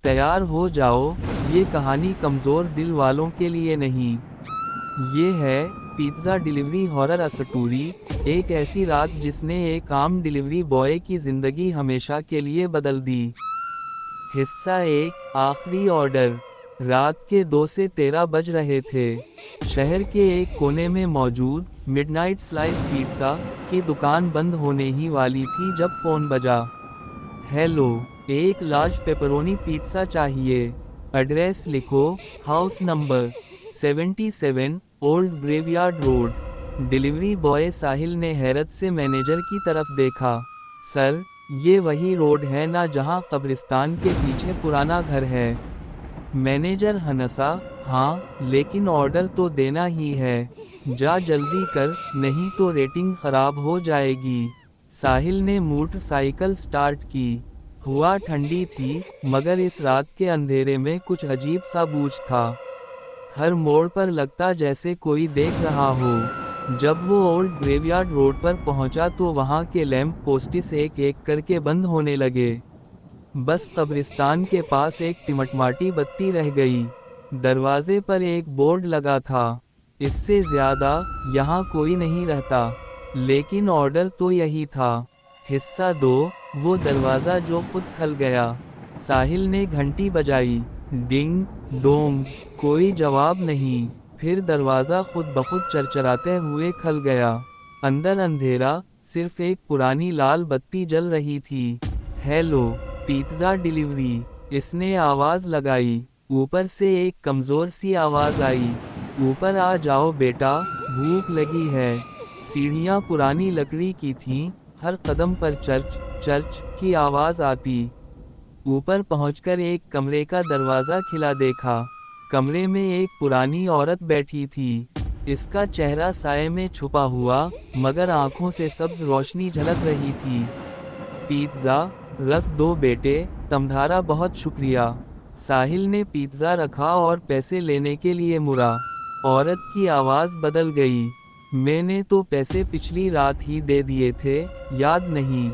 तैयार हो जाओ, ये कहानी कमज़ोर दिल वालों के लिए नहीं। ये है पिज़्ज़ा डिलीवरी हॉरर स्टोरी, एक ऐसी रात जिसने एक आम डिलीवरी बॉय की ज़िंदगी हमेशा के लिए बदल दी। हिस्सा 1, आखिरी ऑर्डर। रात के 2 से 13 बज रहे थे। शहर के एक कोने में मौजूद मिडनाइट स्लाइस पिज़्ज़ा की दुकान बंद होने ही वाली थी जब फ़ोन बजा। हेलो, एक लार्ज पेपरोनी पिज़्ज़ा चाहिए। एड्रेस लिखो, house number 77, old graveyard road. Delivery boy Sahil ने हैरत से मैनेजर की तरफ देखा। सर, ये वही रोड है ना जहाँ कब्रिस्तान के पीछे पुराना घर है? मैनेजर हंसा, हाँ, लेकिन ऑर्डर तो देना ही है। जा जल्दी कर, नहीं तो रेटिंग खराब हो जाएगी। साहिल ने मोटरसाइकिल स्टार्ट की। हवा ठंडी थी, मगर इस रात के अंधेरे में कुछ अजीब सा बूझ था। हर मोड़ पर लगता जैसे कोई देख रहा हो। जब वो ओल्ड ग्रेवयार्ड रोड पर पहुंचा तो वहां के लैंप पोस्टिस एक एक करके बंद होने लगे। बस कब्रिस्तान के पास एक टिमटमाटी बत्ती रह गई। दरवाजे पर एक बोर्ड लगा था, इससे ज्यादा यहाँ कोई नहीं रहता। लेकिन ऑर्डर तो यही था। हिस्सा 2, वो दरवाज़ा जो खुद खल गया। साहिल ने घंटी बजाई। डिंग डोंग, कोई जवाब नहीं। फिर दरवाज़ा खुद ब खुद चरचराते हुए खल गया। अंदर अंधेरा, सिर्फ एक पुरानी लाल बत्ती जल रही थी। हेलो, पिज़्ज़ा डिलीवरी, इसने आवाज़ लगाई। ऊपर से एक कमज़ोर सी आवाज़ आई, ऊपर आ जाओ बेटा, भूख लगी है। सीढ़ियाँ पुरानी लकड़ी की थीं, हर कदम पर चर्च चर्च की आवाज़ आती। ऊपर पहुंचकर एक कमरे का दरवाज़ा खिला देखा। कमरे में एक पुरानी औरत बैठी थी। इसका चेहरा साये में छुपा हुआ, मगर आंखों से सब्ज रोशनी झलक रही थी। पिज़्ज़ा रख दो बेटे, तमधारा बहुत शुक्रिया। साहिल ने पिज़्ज़ा रखा और पैसे लेने के लिए मुड़ा। औरत की आवाज़ बदल गई। मैंने तो पैसे पिछली रात ही दे दिए थे, याद नहीं?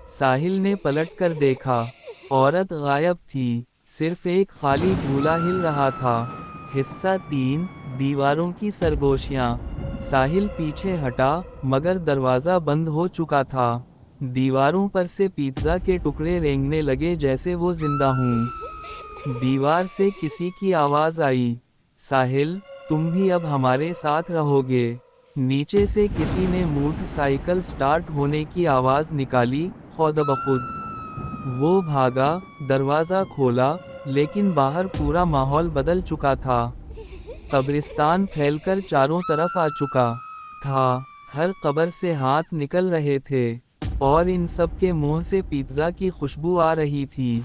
साहिल ने पलट कर देखा। औरत गायब थी, सिर्फ एक खाली झूला हिल रहा था। हिस्सा 3, दीवारों की सरगोशियाँ। साहिल पीछे हटा, मगर दरवाज़ा बंद हो चुका था। दीवारों पर से पिज़्ज़ा के टुकड़े रेंगने लगे जैसे वो जिंदा हूँ। दीवार से किसी की आवाज़ आई, साहिल, तुम भी अब हमारे साथ रहोगे। नीचे से किसी ने मोटरसाइकिल स्टार्ट होने की आवाज़ निकाली, खुद ब खुद। वो भागा, दरवाज़ा खोला, लेकिन बाहर पूरा माहौल बदल चुका था। कब्रिस्तान फैलकर चारों तरफ आ चुका था। हर कब्र से हाथ निकल रहे थे, और इन सब के मुंह से पिज़्ज़ा की खुशबू आ रही थी।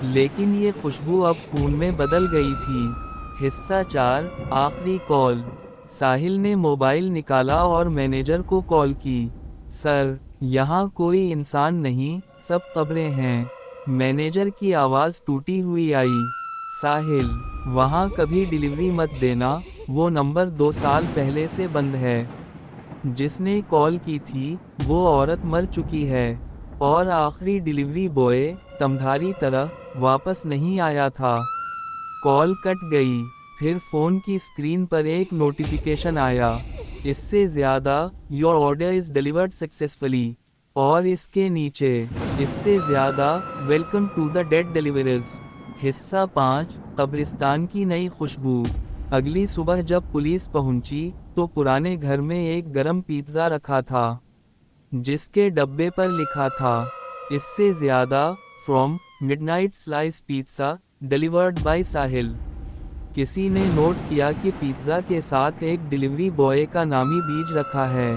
लेकिन ये खुशबू अब खून में बदल गई थी। हिस्सा 4, आखिरी कॉल। साहिल ने मोबाइल निकाला और मैनेजर को कॉल की। सर, यहाँ कोई इंसान नहीं, सब कब्रें हैं। मैनेजर की आवाज़ टूटी हुई आई। साहिल, वहाँ कभी डिलीवरी मत देना, वो नंबर 2 साल पहले से बंद है। जिसने कॉल की थी, वो औरत मर चुकी है। और आखिरी डिलीवरी बॉय, तमधारी तरह, वापस नहीं आया था। कॉल कट गई। फिर फ़ोन की स्क्रीन पर एक नोटिफिकेशन आया, इससे ज़्यादा, your order is delivered successfully. और इसके नीचे, इससे ज़्यादा, welcome to the dead deliveries. हिस्सा 5, कब्रिस्तान की नई खुशबू। अगली सुबह जब पुलिस पहुंची, तो पुराने घर में एक गरम पिज़्ज़ा रखा था, जिसके डब्बे पर लिखा था, इससे ज़्यादा, from midnight slice pizza, delivered by Sahil. किसी ने नोट किया कि पिज़्ज़ा के साथ एक डिलीवरी बॉय का नामी बीज रखा है,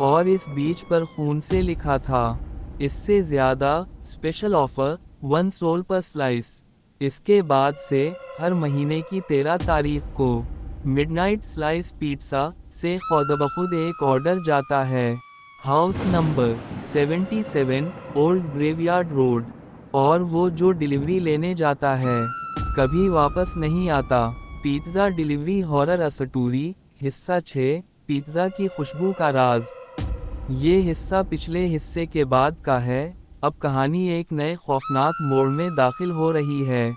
और इस बीज पर खून से लिखा था, इससे ज़्यादा, स्पेशल ऑफर, 1 सोल पर स्लाइस। इसके बाद से, हर महीने की 13 तारीख को, मिडनाइट स्लाइस पिज़्ज़ा से खुद ब खुद एक ऑर्डर जाता है। House number 77, old graveyard road. और वो जो डिलीवरी लेने जाता है, कभी वापस नहीं आता। पिज़्ज़ा डिलीवरी हॉरर स्टोरी, हिस्सा 6, पिज़्ज़ा की खुशबू का राज। ये हिस्सा पिछले हिस्से के बाद का है, अब कहानी एक नए खौफनाक मोड़ में दाखिल हो रही है।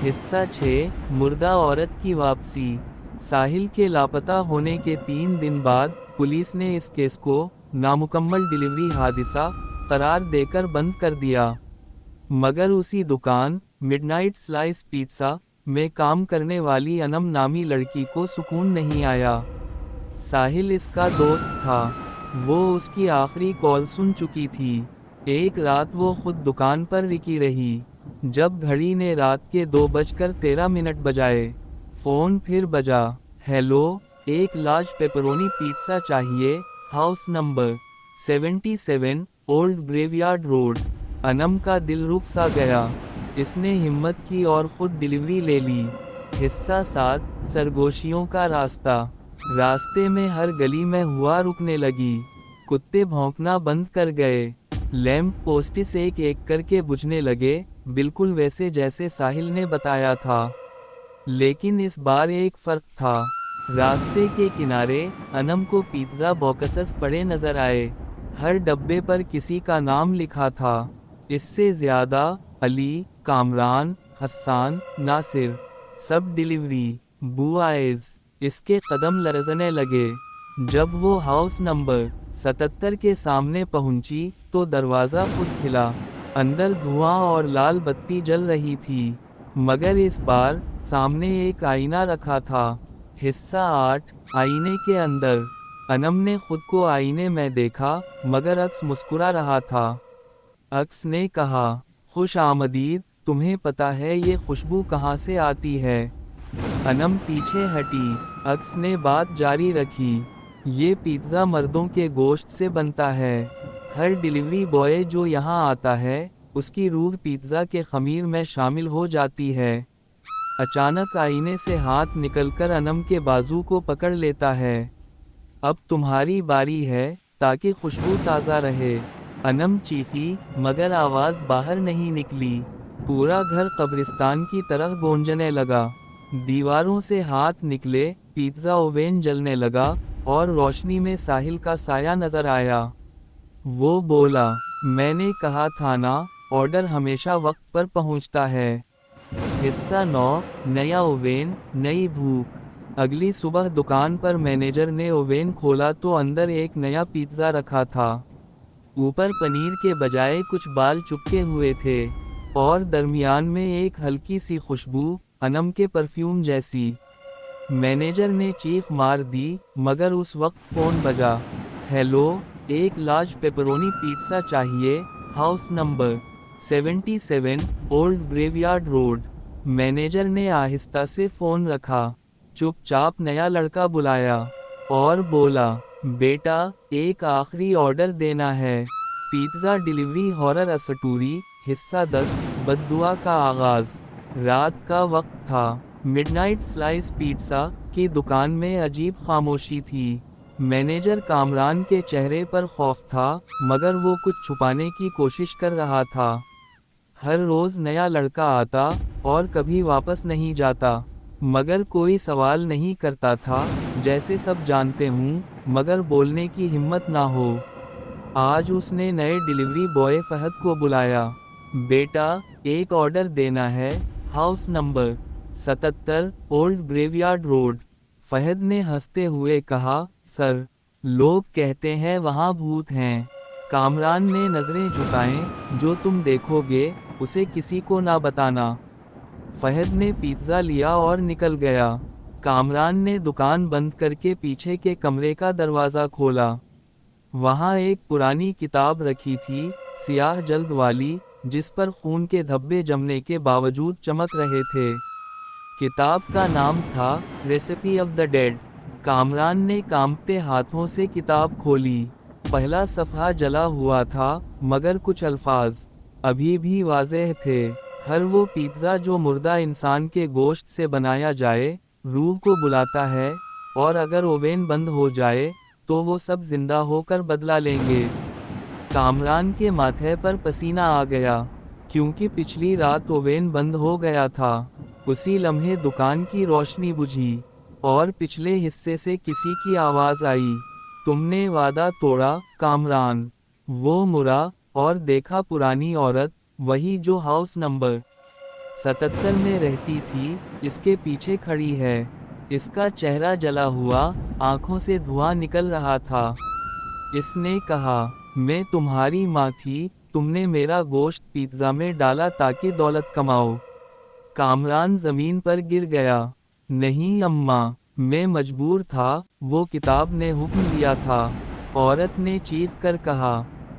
हिस्सा 6, मुर्दा औरत की वापसी। साहिल के लापता होने के 3 दिन बाद पुलिस ने इस केस को नामुकम्मल डिलीवरी हादसा करार देकर बंद कर दिया। मगर उसी दुकान मिडनाइट स्लाइस पिज़्ज़ा में काम करने वाली अनम नामी लड़की को सुकून नहीं आया। साहिल इसका दोस्त था। वो उसकी आखिरी कॉल सुन चुकी थी। एक रात वो खुद दुकान पर रुकी रही। जब घड़ी ने रात के 2:13 बजाए, फोन फिर बजा। हेलो, एक लार्ज पेपरोनी पिज़्ज़ा चाहिए, house number 77, old graveyard road. Anam का दिल रुक सा गया। इसने हिम्मत की और खुद डिलीवरी ले ली। हिस्सा 7, सरगोशियों का रास्ता। रास्ते में हर गली में हुआ रुकने लगी। कुत्ते भौंकना बंद कर गए। लैंप पोस्टिस एक एक करके बुझने लगे, बिल्कुल वैसे जैसे साहिल ने बताया था। लेकिन इस बार एक फर्क था। रास्ते के किनारे अनम को पिज़्ज़ा बॉक्सेस पड़े नजर आए। हर डब्बे पर किसी का नाम लिखा था। इससे ज्यादा अली, कामरान, हस्सान, नासिर, सब डिलीवरी बॉयज। इसके कदम लरजने लगे। जब वो हाउस नंबर 77 के सामने पहुंची तो दरवाज़ा खुद खुला। अंदर धुआं और लाल बत्ती जल रही थी। मगर इस बार सामने एक आईना रखा था। हिस्सा 8, आईने के अंदर। अनम ने खुद को आईने में देखा, मगर अक्स मुस्कुरा रहा था। अक्स ने कहा, खुश आमदीद, तुम्हें पता है ये खुशबू कहाँ से आती है? अनम पीछे हटी। अक्स ने बात जारी रखी, ये पिज़्ज़ा मर्दों के गोश्त से बनता है। हर डिलीवरी बॉय जो यहाँ आता है, उसकी रूह पिज़्ज़ा के खमीर में शामिल हो जाती है। अचानक आईने से हाथ निकलकर अनम के बाजू को पकड़ लेता है। अब तुम्हारी बारी है, ताकि खुशबू ताज़ा रहे। अनम चीखी, मगर आवाज़ बाहर नहीं निकली। पूरा घर कब्रिस्तान की तरह गूंजने लगा। दीवारों से हाथ निकले, पिज़्ज़ा ओवन जलने लगा और रोशनी में साहिल का साया नजर आया। वो बोला, मैंने कहा था ना, ऑर्डर हमेशा वक्त पर पहुंचता है। हिस्सा 9, नया ओवन, नई भूख। अगली सुबह दुकान पर मैनेजर ने ओवन खोला तो अंदर एक नया पिज़्ज़ा रखा था। ऊपर पनीर के बजाय कुछ बाल चिपके हुए थे और दरमियान में एक हल्की सी खुशबू, अनम के परफ्यूम जैसी। मैनेजर ने चीख मार दी, मगर उस वक्त फोन बजा। हेलो, एक लार्ज पेपरोनी पिज़्ज़ा चाहिए, house number 77, old graveyard road. Manager ने आहिस्ता से फोन रखा, चुपचाप नया लड़का बुलाया और बोला, बेटा, एक आखिरी ऑर्डर देना है। Pizza delivery horror story. हिस्सा 10, बद्दुआ का आगाज। रात का वक्त था। मिडनाइट स्लाइस पिज़्ज़ा की दुकान में अजीब खामोशी थी। मैनेजर कामरान के चेहरे पर खौफ था, मगर वो कुछ छुपाने की कोशिश कर रहा था। हर रोज नया लड़का आता और कभी वापस नहीं जाता, मगर कोई सवाल नहीं करता था, जैसे सब जानते हूँ, मगर बोलने की हिम्मत ना हो। आज उसने नए डिलीवरी बॉय फहद को बुलाया। बेटा, एक ऑर्डर देना है, house number 77, old graveyard road. Fahad ने हंसते हुए कहा, सर, लोग कहते हैं वहाँ भूत हैं। कामरान ने नज़रें झुकाएं, जो तुम देखोगे उसे किसी को ना बताना। फहद ने पिज़्ज़ा लिया और निकल गया। कामरान ने दुकान बंद करके पीछे के कमरे का दरवाज़ा खोला। वहाँ एक पुरानी किताब रखी थी, सियाह जल्द वाली, जिस पर खून के धब्बे जमने के बावजूद चमक रहे थे। किताब का नाम था recipe of the dead. Kamran ने कांपते हाथों से किताब खोली। पहला सफ़हा जला हुआ था, मगर कुछ अल्फाज अभी भी वाज़ेह थे। हर वो पिज़्ज़ा जो मुर्दा इंसान के गोश्त से बनाया जाए, रूह को बुलाता है, और अगर ओवन बंद हो जाए तो वो सब जिंदा होकर बदला लेंगे। कामरान के माथे पर पसीना आ गया, क्योंकि पिछली रात ओवन बंद हो गया था। उसी लम्हे दुकान की रोशनी बुझी और पिछले हिस्से से किसी की आवाज़ आई, तुमने वादा तोड़ा, कामरान। वो मुड़ा, और देखा पुरानी औरत, वही जो हाउस नंबर 77 में रहती थी, इसके पीछे खड़ी है। इसका चेहरा जला हुआ, आंखों से धुआं निकल रहा था। इसने कहा, मैं तुम्हारी माँ थी, तुमने मेरा गोश्त पिज्ज़ा में डाला ताकि दौलत कमाओ। कामरान जमीन पर गिर गया। नहीं अम्मा, मैं मजबूर था, वो किताब ने हुक्म दिया था। औरत ने चीख कर कहा,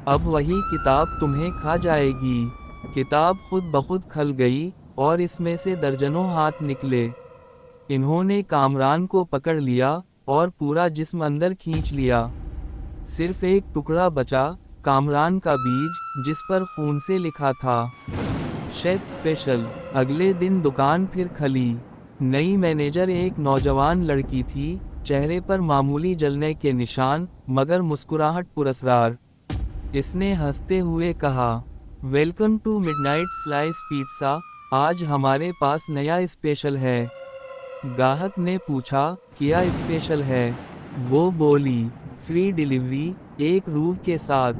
अब वही किताब तुम्हें खा जाएगी। किताब खुद ब खुद खल गई, और इसमें से दर्जनों हाथ निकले। इन्होंने कामरान को पकड़ लिया, और पूरा जिस्म अंदर खींच लिया। सिर्फ एक टुकड़ा बचा, कामरान का बीज, जिस पर खून से लिखा था, शेफ स्पेशल। अगले दिन दुकान फिर खली। नई मैनेजर एक नौजवान लड़की थी, चेहरे पर मामूली जलने के निशान, मगर मुस्कुराहट पुरस्कार। इसने हंसते हुए कहा, welcome to midnight slice pizza, आज हमारे पास नया स्पेशल है। गाहक ने पूछा, क्या स्पेशल है? वो बोली, फ्री डिलीवरी, एक रूह के साथ।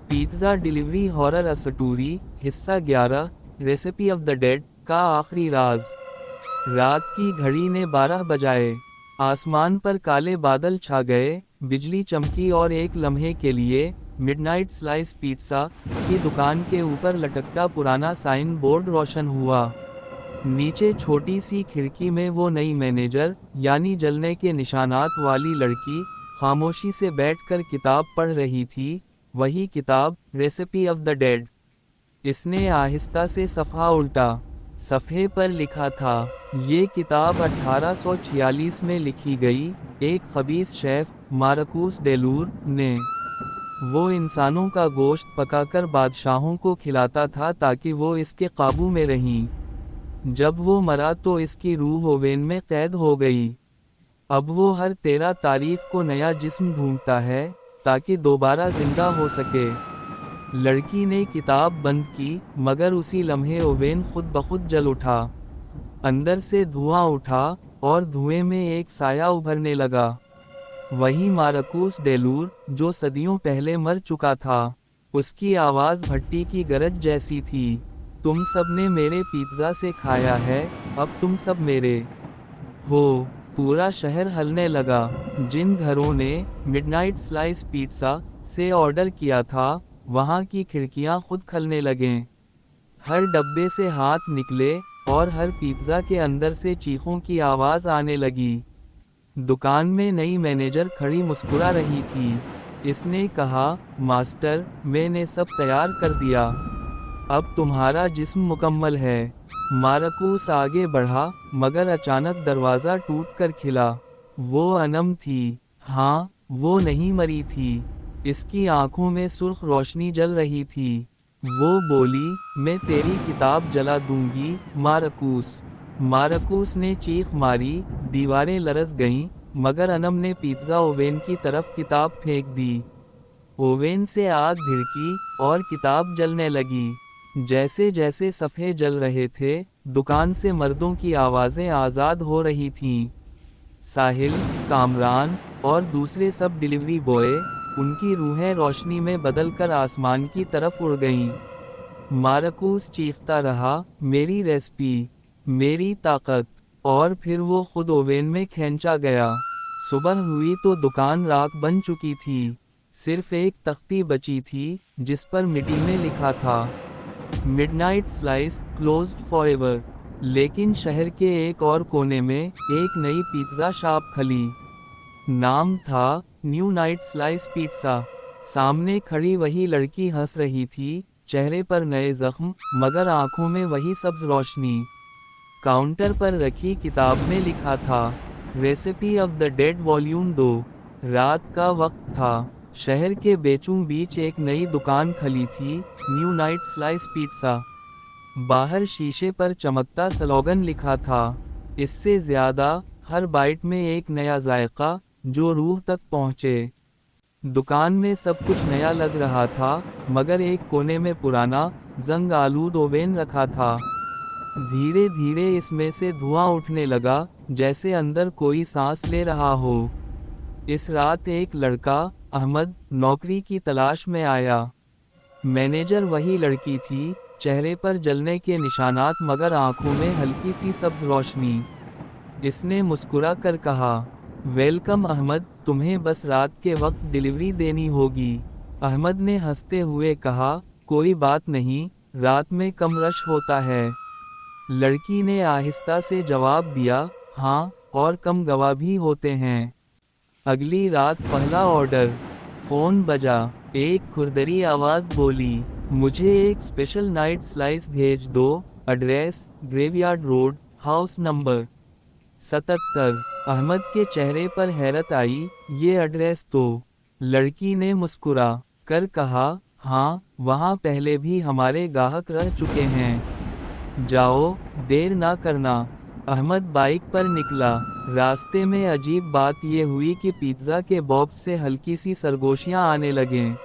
पिज़्ज़ा डिलीवरी हॉरर अस्टोरी, हिस्सा 11, रेसिपी ऑफ द डेड का आखिरी राज। रात की घड़ी ने 12 बजाए। आसमान पर काले बादल छा गए, बिजली चमकी और एक लम्हे के लिए मिडनाइट स्लाइस पिज़्ज़ा की दुकान के ऊपर लटकता पुराना साइन बोर्ड रोशन हुआ। नीचे छोटी सी खिड़की में वो नई मैनेजर, यानी जलने के निशानात वाली लड़की, खामोशी से बैठकर किताब पढ़ रही थी, वही किताब, रेसिपी ऑफ द डेड। इसने आहिस्ता से सफ़हा उल्टा। सफ़े पर लिखा था, ये किताब 1846 में लिखी गई, एक खबीस शेफ, मार्कूस डेलूर, ने। वो इंसानों का गोश्त पकाकर बादशाहों को खिलाता था ताकि वो इसके काबू में रहीं। जब वो मरा तो इसकी रूह ओवेन में कैद हो गई। अब वो हर 13 तारीख को नया जिस्म ढूंढता है, ताकि दोबारा जिंदा हो सके। लड़की ने किताब बंद की, मगर उसी लम्हे ओवेन खुद ब खुद जल उठा। अंदर से धुआं उठा, और धुएं में एक साया उभरने लगा। वही मार्कूस डेलूर, जो सदियों पहले मर चुका था। उसकी आवाज़ भट्टी की गरज जैसी थी। तुम सब ने मेरे पिज़्ज़ा से खाया है, अब तुम सब मेरे हो। पूरा शहर हलने लगा। जिन घरों ने मिडनाइट स्लाइस पिज़्ज़ा से ऑर्डर किया था, वहाँ की खिड़कियाँ खुद खलने लगें। हर डब्बे से हाथ निकले, और हर पिज़्ज़ा के अंदर से चीखों की आवाज़ आने लगी। दुकान में नई मैनेजर खड़ी मुस्कुरा रही थी। इसने कहा, मास्टर, मैंने सब तैयार कर दिया। अब तुम्हारा जिस्म मुकम्मल है। मार्कूस आगे बढ़ा, मगर अचानक दरवाज़ा टूटकर खिला। वो अनम थी। हाँ, वो नहीं मरी थी। इसकी आंखों में सुर्ख रोशनी जल रही थी। वो बोली, मैं तेरी किताब जला दूंगी, मार्कूस। मार्कूस ने चीख मारी, दीवारें लरज़ गईं, मगर अनम ने पिज़्ज़ा ओवेन की तरफ किताब फेंक दी। ओवेन से आग धिड़की, और किताब जलने लगी। जैसे जैसे सफ़े जल रहे थे, दुकान से मर्दों की आवाज़ें आज़ाद हो रही थीं। साहिल, कामरान, और दूसरे सब डिलीवरी बॉय, उनकी रूहें रोशनी में बदलकर आसमान की तरफ उड़ गईं। मार्कूस चीखता रहा, मेरी रेसिपी, मेरी ताकत। और फिर वो खुद ओवेन में खींचा गया। सुबह हुई तो दुकान राख बन चुकी थी। सिर्फ एक तख्ती बची थी, जिस पर मिट्टी में लिखा था, मिडनाइट स्लाइस क्लोज्ड फॉरएवर। लेकिन शहर के एक और कोने में एक नई पिज़्ज़ा शॉप खली। नाम था न्यू नाइट स्लाइस पिज़्ज़ा। सामने खड़ी वही लड़की हंस रही थी, चेहरे पर नए जख्म, मगर आंखों में वही सब्ज रोशनी। काउंटर पर रखी किताब में लिखा था, recipe of the dead volume 2। रात का वक्त था। शहर के बीचों बीच एक नई दुकान खली थी, न्यू नाइट स्लाइस पिज़्ज़ा। बाहर शीशे पर चमकता स्लोगन लिखा था, इससे ज़्यादा, हर बाइट में एक नया जायका, जो रूह तक पहुँचे। दुकान में सब कुछ नया लग रहा था, मगर एक कोने में पुराना, जंग आलूद ओवेन रखा था। धीरे धीरे इसमें से धुआं उठने लगा, जैसे अंदर कोई सांस ले रहा हो। इस रात एक लड़का, अहमद, नौकरी की तलाश में आया। मैनेजर वही लड़की थी, चेहरे पर जलने के निशानात मगर आंखों में हल्की सी सब्ज रोशनी। इसने मुस्कुरा कर कहा, वेलकम अहमद, तुम्हें बस रात के वक्त डिलीवरी देनी होगी। अहमद ने हंसते हुए कहा, कोई बात नहीं, रात में कम रश होता है। लड़की ने आहिस्ता से जवाब दिया, हाँ, और कम गवाह भी होते हैं। अगली रात पहला ऑर्डर। फोन बजा। एक खुरदरी आवाज बोली, मुझे एक स्पेशल नाइट स्लाइस भेज दो। Address, graveyard road, house number 77। Ahmad के चेहरे पर हैरत आई, ये एड्रेस तो। लड़की ने मुस्कुरा कर कहा, हाँ, वहाँ पहले भी हमारे ग्राहक रह चुके हैं। जाओ, देर ना करना। अहमद बाइक पर निकला। रास्ते में अजीब बात यह हुई कि पिज्ज़ा के बॉक्स से हल्की सी सरगोशियां आने लगें।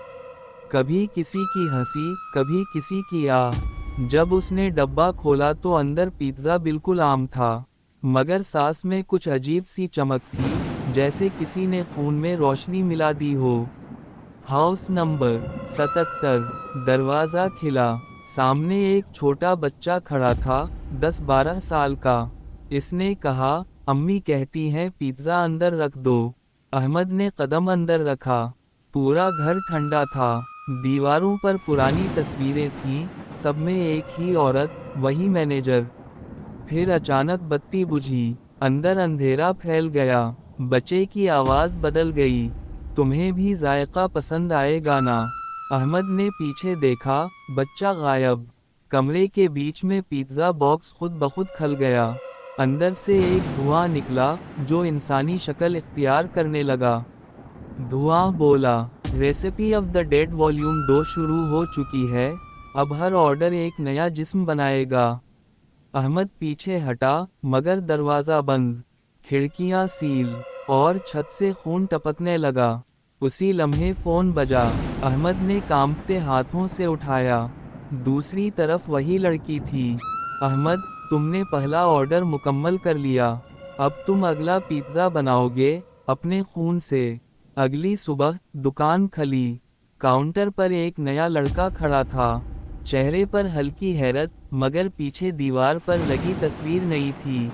कभी किसी की हंसी, कभी किसी की आह। जब उसने डब्बा खोला तो अंदर पिज्ज़ा बिल्कुल आम था, मगर सांस में कुछ अजीब सी चमक थी, जैसे किसी ने खून में रोशनी मिला दी हो। House number 77। दरवाज़ा खिला। सामने एक छोटा बच्चा खड़ा था, 10-12 साल का। इसने कहा, अम्मी कहती हैं पिज्ज़ा अंदर रख दो। अहमद ने कदम अंदर रखा। पूरा घर ठंडा था। दीवारों पर पुरानी तस्वीरें थीं, सब में एक ही औरत, वही मैनेजर। फिर अचानक बत्ती बुझी। अंदर अंधेरा फैल गया। बच्चे की आवाज़ बदल गई, तुम्हें भी जायका पसंद आएगा ना। अहमद ने पीछे देखा, बच्चा गायब। कमरे के बीच में पिज्ज़ा बॉक्स खुद ब खुद खल गया। अंदर से एक धुआं निकला, जो इंसानी शक्ल इख्तियार करने लगा। धुआं बोला, recipe of the dead volume 2 शुरू हो चुकी है, अब हर ऑर्डर एक नया जिस्म बनाएगा। अहमद पीछे हटा, मगर दरवाज़ा बंद, खिड़कियां सील, और छत से खून टपकने लगा। उसी लम्हे फ़ोन बजा। अहमद ने कांपते हाथों से उठाया। दूसरी तरफ वही लड़की थी। अहमद, तुमने पहला ऑर्डर मुकम्मल कर लिया, अब तुम अगला पिज्ज़ा बनाओगे, अपने खून से। अगली सुबह दुकान खली। काउंटर पर एक नया लड़का खड़ा था, चेहरे पर हल्की हैरत, मगर पीछे दीवार पर लगी तस्वीर नई थी।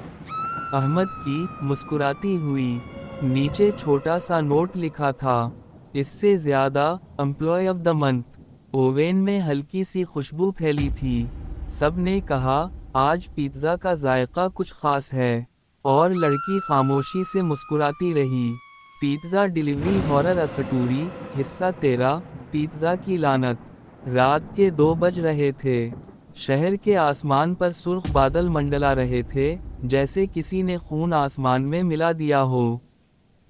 अहमद की, मुस्कुराती हुई। नीचे छोटा सा नोट लिखा था, इससे ज़्यादा, employee of the month. Oven में हल्की सी खुशबू फैली थी। सब ने कहा, आज पिज्ज़ा का जायका कुछ खास है, और लड़की खामोशी से मुस्कुराती रही। पिज्ज़ा डिलीवरी हॉरर असटूरी, हिस्सा 13, पिज्ज़ा की लानत। रात के 2 बज रहे थे। शहर के आसमान पर सुर्ख बादल मंडला रहे थे, जैसे किसी ने खून आसमान में मिला दिया हो।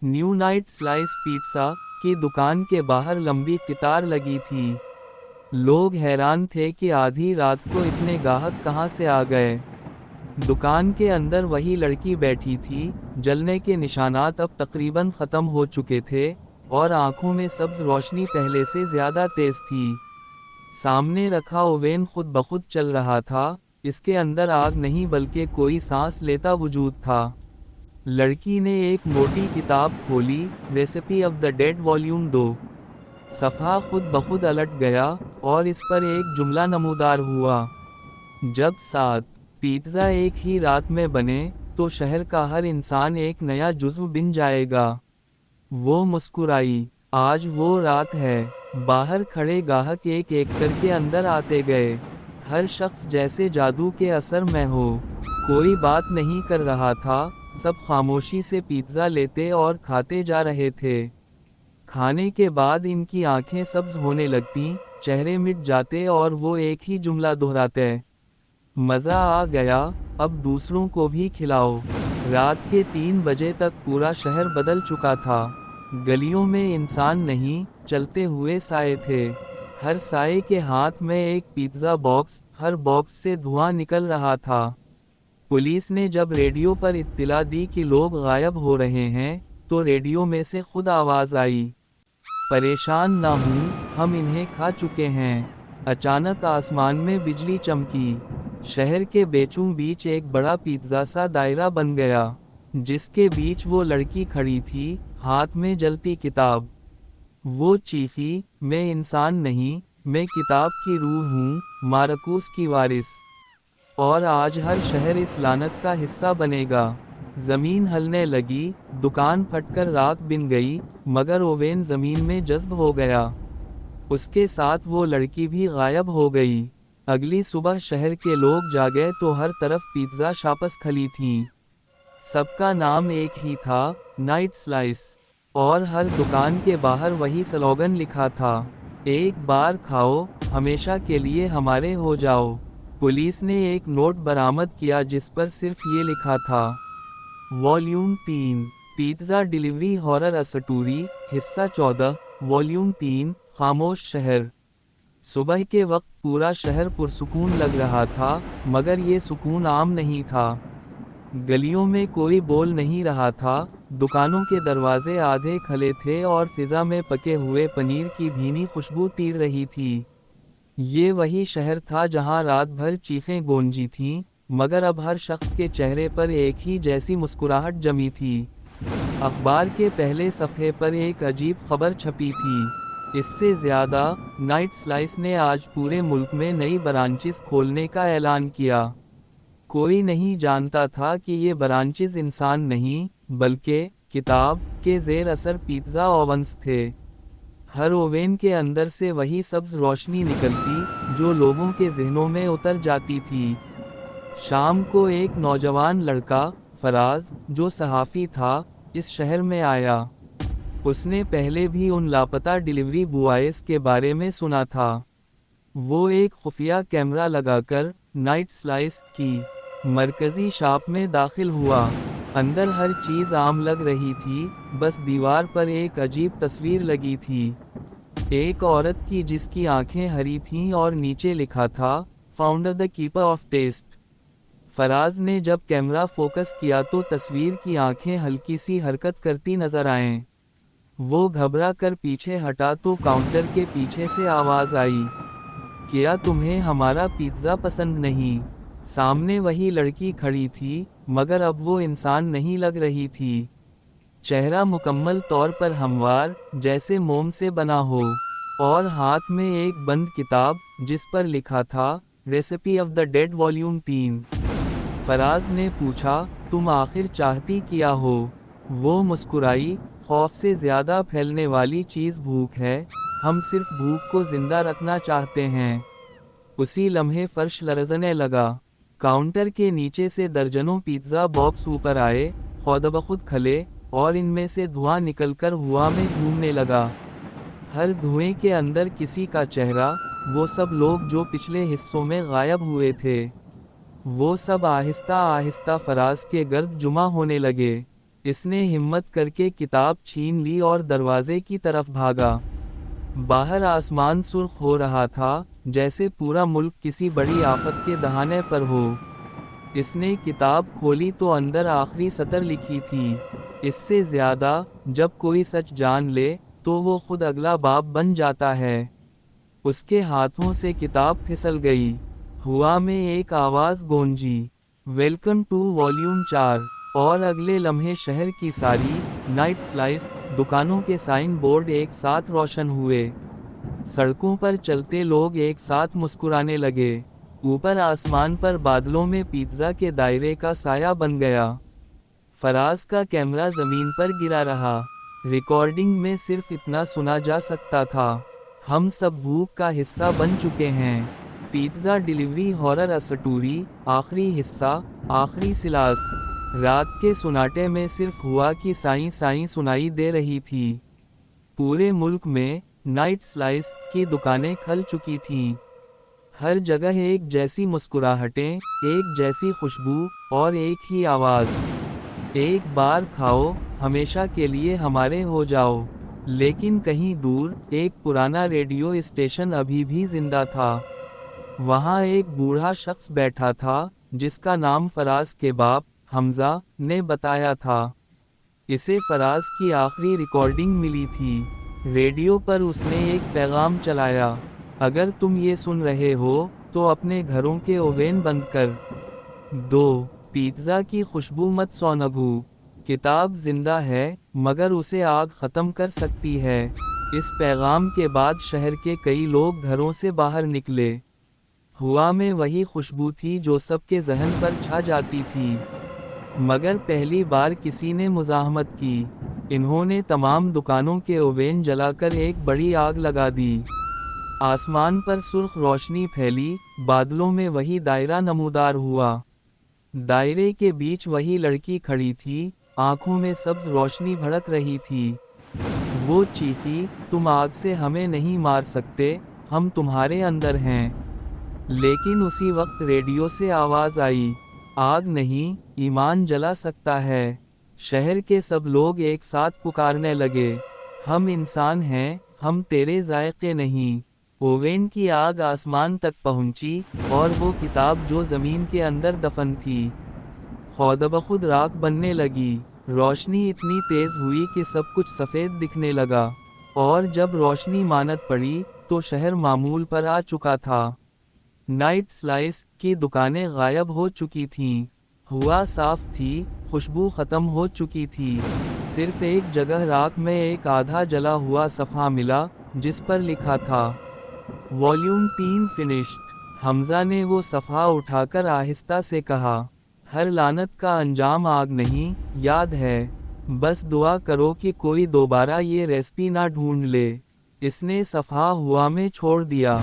न्यू नाइट स्लाइस पिज़्ज़ा की दुकान के बाहर लंबी कतार लगी थी। लोग हैरान थे कि आधी रात को इतने ग्राहक कहां से आ गए। दुकान के अंदर वही लड़की बैठी थी, जलने के निशानात अब तकरीबन ख़त्म हो चुके थे, और आंखों में सब्ज रोशनी पहले से ज़्यादा तेज़ थी। सामने रखा ओवेन खुद ब खुद चल रहा था, इसके अंदर आग नहीं बल्कि कोई सांस लेता वजूद था। लड़की ने एक मोटी किताब खोली, recipe of the dead volume 2। सफ़ा खुद ब खुद अलट गया, और इस पर एक जुमला नमूदार हुआ, जब 7 पिज़्ज़ा एक ही रात में बने, तो शहर का हर इंसान एक नया जुज़्व बिन जाएगा। वो मुस्कुराई, आज वो रात है। बाहर खड़े ग्राहक एक एक करके अंदर आते गए। हर शख्स जैसे जादू के असर में हो। कोई बात नहीं कर रहा था, सब खामोशी से पिज़्ज़ा लेते और खाते जा रहे थे। खाने के बाद इनकी आंखें सब्ज होने लगतीं, चेहरे मिट जाते और वो एक ही जुमला दोहराते, मज़ा आ गया, अब दूसरों को भी खिलाओ। रात के 3 बजे तक पूरा शहर बदल चुका था। गलियों में इंसान नहीं, चलते हुए साए थे। हर साए के हाथ में एक पिज्ज़ा बॉक्स, हर बॉक्स से धुआं निकल रहा था। पुलिस ने जब रेडियो पर इत्तिला दी कि लोग गायब हो रहे हैं, तो रेडियो में से खुद आवाज़ आई, परेशान ना हूँ, हम इन्हें खा चुके हैं। अचानक आसमान में बिजली चमकी। शहर के बीचों बीच एक बड़ा पिज्ज़ा सा दायरा बन गया, जिसके बीच वो लड़की खड़ी थी, हाथ में जलती किताब। वो चीखी, मैं इंसान नहीं, मैं किताब की रूह हूँ, मारकूस की वारिस। और आज हर शहर इस लानत का हिस्सा बनेगा। जमीन हलने लगी, दुकान फटकर राख बिन गई, मगर ओवेन जमीन में जज्ब हो गया। उसके साथ वो लड़की भी गायब हो गई। अगली सुबह शहर के लोग जागे तो हर तरफ पिज्जा शाप्स खली थीं। सबका नाम एक ही था, नाइट स्लाइस। और हर दुकान के बाहर वही स्लोगन लिखा था, एक बार खाओ, हमेशा के लिए हमारे हो जाओ। पुलिस ने एक नोट बरामद किया जिस पर सिर्फ ये लिखा था, वॉल्यूम 3, पिज्जा डिलीवरी हॉरर अस्टूरी, हिस्सा 14, वॉल्यूम 3, खामोश शहर। सुबह के वक्त पूरा शहर पुरसुकून लग रहा था, मगर ये सुकून आम नहीं था। गलियों में कोई बोल नहीं रहा था, दुकानों के दरवाजे आधे खुले थे और फिजा में पके हुए पनीर की भीनी खुशबू तीर रही थी। ये वही शहर था जहां रात भर चीखें गूंजी थीं, मगर अब हर शख्स के चेहरे पर एक ही जैसी मुस्कुराहट जमी थी। अखबार के पहले सफ़े पर एक अजीब खबर छपी थी। इससे ज़्यादा, नाइट स्लाइस ने आज पूरे मुल्क में नई ब्रांचेस खोलने का ऐलान किया। कोई नहीं जानता था कि ये ब्रांचेस इंसान नहीं, बल्कि किताब के ज़ेर असर पिज़्ज़ा ओवन्स थे। हर ओवेन के अंदर से वही सब्ज रोशनी निकलती, जो लोगों के जहनों में उतर जाती थी। शाम को एक नौजवान लड़का, फराज, जो सहाफ़ी था, इस शहर में आया। उसने पहले भी उन लापता डिलीवरी बॉयज़ के बारे में सुना था। वो एक खुफिया कैमरा लगाकर नाइट स्लाइस की मरकज़ी शॉप में दाखिल हुआ। अंदर हर चीज़ आम लग रही थी, बस दीवार पर एक अजीब तस्वीर लगी थी। एक औरत की जिसकी आंखें हरी थीं और नीचे लिखा था, founder the keeper of taste. Faraz ने जब कैमरा फोकस किया तो तस्वीर की आंखें हल्की सी हरकत करती नजर आएं। वो घबरा कर पीछे हटा तो काउंटर के पीछे से आवाज़ आई, क्या तुम्हें हमारा पिज्ज़ा पसंद नहीं? सामने वही लड़की खड़ी थी, मगर अब वो इंसान नहीं लग रही थी। चेहरा मुकम्मल तौर पर हमवार, जैसे मोम से बना हो, और हाथ में एक बंद किताब, जिस पर लिखा था, recipe of the dead volume 3। Faraz ने पूछा, तुम आखिर चाहती क्या हो? वो मुस्कुराई, खौफ से ज़्यादा फैलने वाली चीज़ भूख है, हम सिर्फ भूख को जिंदा रखना चाहते हैं। उसी लम्हे फर्श लरज़ने लगा। काउंटर के नीचे से दर्जनों पिज्ज़ा बॉक्स ऊपर आए, खुद खले, और इनमें से धुआं निकलकर हवा में घूमने लगा। हर धुएं के अंदर किसी का चेहरा, वो सब लोग जो पिछले हिस्सों में गायब हुए थे। वो सब आहिस्ता आहिस्ता फराज के गर्द जुमा होने लगे। इसने हिम्मत करके किताब छीन ली और दरवाजे की तरफ भागा। बाहर आसमान सुर्ख हो रहा था, जैसे पूरा मुल्क किसी बड़ी आफत के दहाने पर हो। इसने किताब खोली तो अंदर आखिरी सतर लिखी थी, इससे ज़्यादा, जब कोई सच जान ले, तो वो खुद अगला बाब बन जाता है। उसके हाथों से किताब फिसल गई। हुआ में एक आवाज़ गूंजी, वेलकम टू वॉल्यूम 4। और अगले लम्हे शहर की सारी नाइट स्लाइस दुकानों के साइन बोर्ड एक साथ रोशन हुए। सड़कों पर चलते लोग एक साथ मुस्कुराने लगे। ऊपर आसमान पर बादलों में पिज्ज़ा के दायरे का साया बन गया। फराज का कैमरा ज़मीन पर गिरा रहा। रिकॉर्डिंग में सिर्फ इतना सुना जा सकता था, हम सब भूख का हिस्सा बन चुके हैं। पिज्ज़ा डिलीवरी हॉरर अस्टूरी, आखिरी हिस्सा, आखिरी सिलास। रात के सुनाटे में सिर्फ हुआ की साई साई सुनाई दे रही थी। पूरे मुल्क में नाइट स्लाइस की दुकानें खल चुकी थीं। हर जगह एक जैसी मुस्कुराहटें, एक जैसी खुशबू, और एक ही आवाज़, एक बार खाओ, हमेशा के लिए हमारे हो जाओ। लेकिन कहीं दूर, एक पुराना रेडियो स्टेशन अभी भी जिंदा था। वहाँ एक बूढ़ा शख्स बैठा था, जिसका नाम फराज के बाप, हमजा, ने बताया था। इसे फराज की आखिरी रिकॉर्डिंग मिली थी। रेडियो पर उसने एक पैगाम चलाया, अगर तुम ये सुन रहे हो, तो अपने घरों के ओवेन बंद कर दो, पिज्ज़ा की खुशबू मत सौनगू। किताब जिंदा है, मगर उसे आग ख़त्म कर सकती है। इस पैगाम के बाद शहर के कई लोग घरों से बाहर निकले। हवा में वही खुशबू थी जो सबके जहन पर छा जाती थी। मगर पहली बार किसी ने मुज़ाहमत की। इन्होंने तमाम दुकानों के ओवेन जलाकर एक बड़ी आग लगा दी। आसमान पर सुर्ख रोशनी फैली, बादलों में वही दायरा नमूदार हुआ। दायरे के बीच वही लड़की खड़ी थी, आंखों में सब्ज रोशनी भड़क रही थी। वो चीखी, तुम आग से हमें नहीं मार सकते, हम तुम्हारे अंदर हैं। लेकिन उसी वक्त रेडियो से आवाज़ आई, आग नहीं, ईमान जला सकता है। शहर के सब लोग एक साथ पुकारने लगे, हम इंसान हैं, हम तेरे जायके नहीं। ओवेन की आग आसमान तक पहुंची, और वो किताब जो ज़मीन के अंदर दफन थी, खुद राख बनने लगी। रोशनी इतनी तेज़ हुई कि सब कुछ सफ़ेद दिखने लगा। और जब रोशनी मानत पड़ी, तो शहर मामूल पर आ चुका था। नाइट स्लाइस की दुकानें गायब हो चुकी थीं। हवा साफ थी, खुशबू ख़त्म हो चुकी थी। सिर्फ एक जगह राख में एक आधा जला हुआ सफ़ा मिला, जिस पर लिखा था, वॉल्यूम 3 फिनिश्ड। हमज़ा ने वो सफ़ा उठाकर आहिस्ता से कहा, हर लानत का अंजाम आग नहीं, याद है। बस दुआ करो कि कोई दोबारा ये रेसिपी ना ढूंढ ले। इसने सफ़ा हुआ में छोड़ दिया।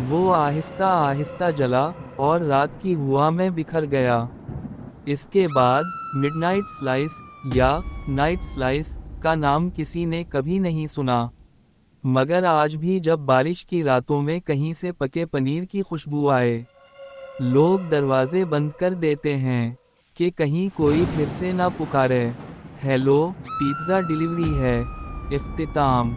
वो आहिस्ता आहिस्ता जला, और रात की हुआ में बिखर गया। इसके बाद मिडनाइट स्लाइस या नाइट स्लाइस का नाम किसी ने कभी नहीं सुना। मगर आज भी जब बारिश की रातों में कहीं से पके पनीर की खुशबू आए, लोग दरवाजे बंद कर देते हैं कि कहीं कोई फिर से ना पुकारे। हेलो, पिज़्ज़ा डिलीवरी है। इख्तिताम।